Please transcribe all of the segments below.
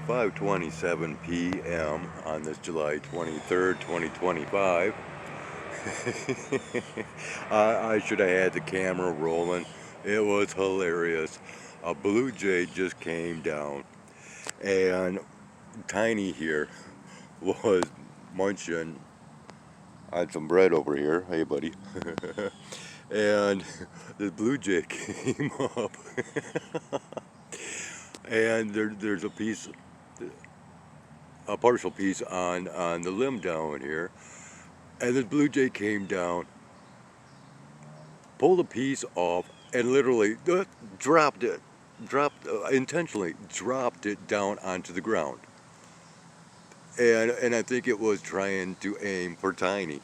5:27 p.m. on this July 23rd, 2025. I should have had the camera rolling. It was hilarious. A blue jay just came down, and Tiny here was munching on some bread over here. Hey, buddy. And the blue jay came up, and there's a partial piece on the limb down here, and the blue jay came down, pulled a piece off, and literally intentionally dropped it down onto the ground. And I think it was trying to aim for Tiny.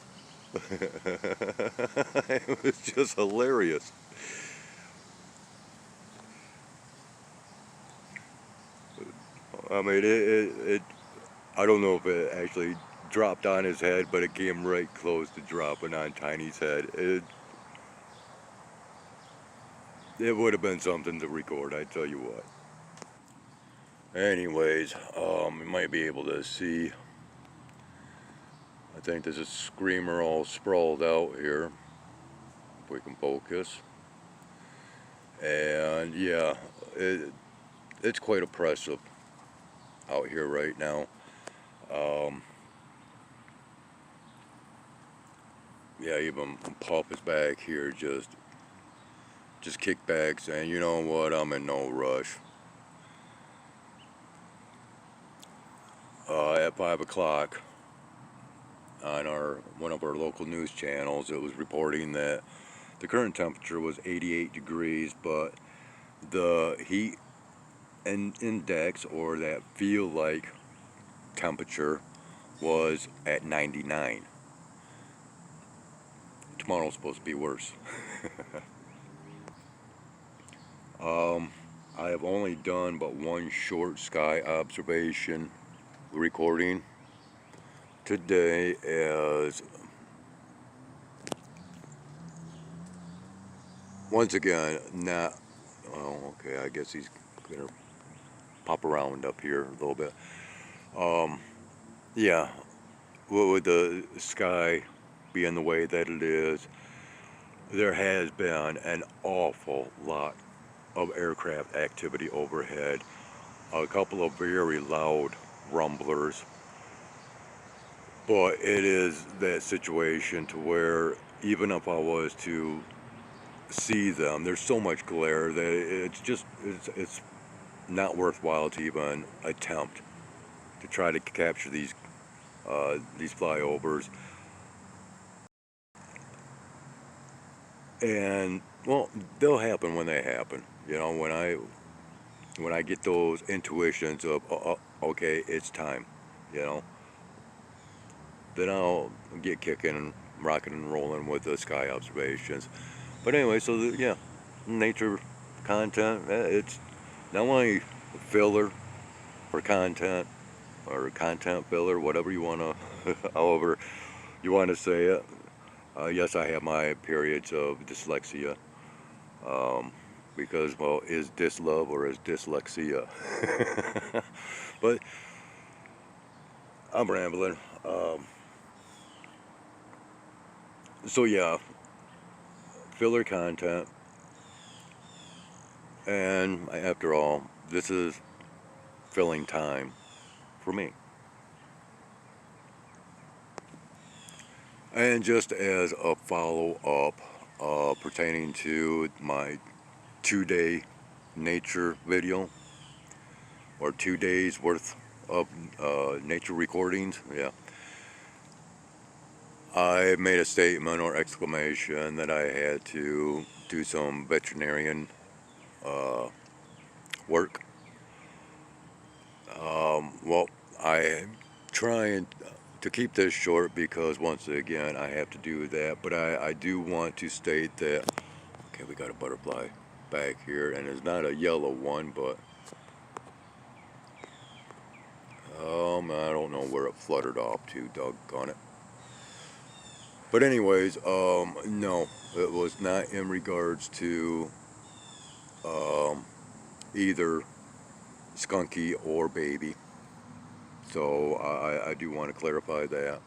It was just hilarious. I mean, I don't know if it actually dropped on his head, but it came right close to dropping on Tiny's head. It would have been something to record, I tell you what. Anyways, you might be able to see, I think there's a screamer all sprawled out here, if we can focus. And yeah, it's quite oppressive out here right now. Yeah, even Pup is back here just kick back saying, you know what, I'm in no rush. At 5 o'clock on one of our local news channels, it was reporting that the current temperature was 88 degrees, but the heat index, or that feel like temperature, was at 99. Tomorrow's supposed to be worse. I have only done but one short sky observation recording. Today is, once again, not, oh, okay, I guess he's gonna pop around up here a little bit. Yeah, with the sky being the way that it is, there has been an awful lot of aircraft activity overhead. A couple of very loud rumblers, but it is that situation to where even if I was to see them, there's so much glare that it's not worthwhile to even attempt to try to capture these flyovers. And well, they'll happen when they happen. You know, when I get those intuitions of okay, it's time. You know, then I'll get kicking and rocking and rolling with the sky observations. But anyway, so yeah, nature content. It's not only filler for content, or content filler, whatever you want to, however you want to say it. Yes, I have my periods of dyslexia, because, well, is dislove or is dyslexia? But I'm rambling. So yeah, filler content, and after all, this is filling time for me. And just as a follow-up pertaining to my 2-day nature video, or 2 days worth of nature recordings, yeah, I made a statement or exclamation that I had to do some veterinarian work. Well, I'm trying to keep this short because, once again, I have to do that, but I do want to state that, okay, we got a butterfly back here, and it's not a yellow one, but I don't know where it fluttered off to, doggone it. But anyways, no, it was not in regards to either Skunky or Baby. So I do want to clarify that.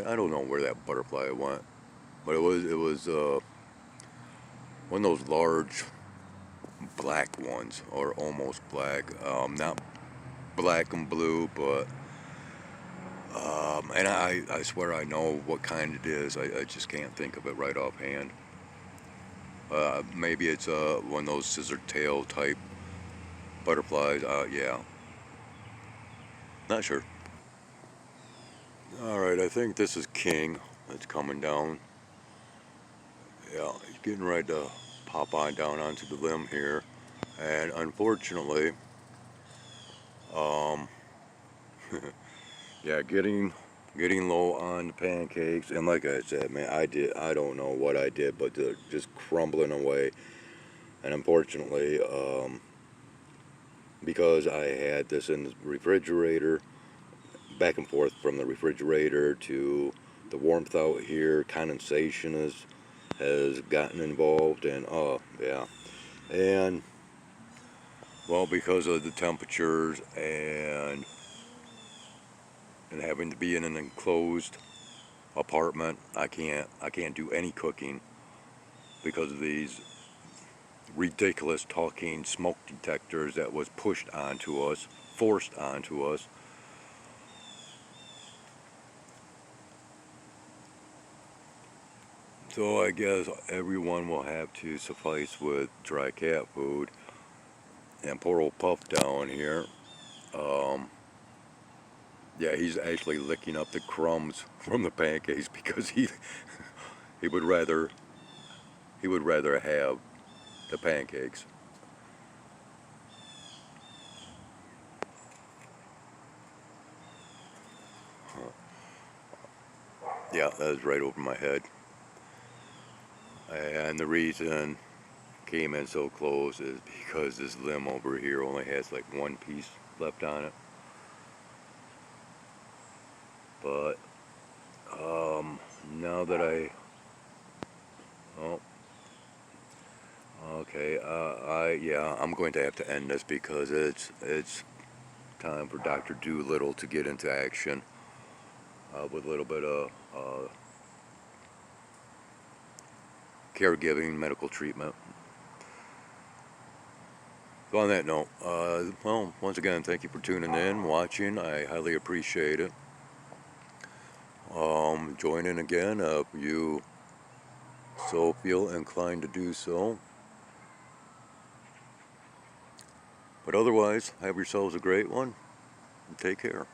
I don't know where that butterfly went, but it was one of those large black ones, or almost black. Not black and blue, but and I swear I know what kind it is. I just can't think of it right offhand. Maybe it's one of those scissor tail type butterflies. Yeah, not sure. All right, I think this is King. That's coming down. Yeah, he's getting ready to pop on down onto the limb here, and unfortunately, um, yeah, getting low on the pancakes, and like I said, man, I don't know what I did, but they're just crumbling away, and unfortunately, because I had this in the refrigerator, back and forth from the refrigerator to the warmth out here, condensation has gotten involved, and oh yeah, and well, because of the temperatures and having to be in an enclosed apartment, I can't do any cooking because of these ridiculous talking smoke detectors that was pushed onto us, forced onto us. So I guess everyone will have to suffice with dry cat food. And poor old Puff down here, um, yeah, he's actually licking up the crumbs from the pancakes because he would rather he would rather have the pancakes. Yeah, that was right over my head. And the reason came in so close is because this limb over here only has like one piece left on it. But now that oh, okay, I'm going to have to end this because it's time for Dr. Doolittle to get into action with a little bit of caregiving, medical treatment. So on that note, well, once again, thank you for tuning in, watching. I highly appreciate it. Join in again if you so feel inclined to do so. But otherwise, have yourselves a great one and take care.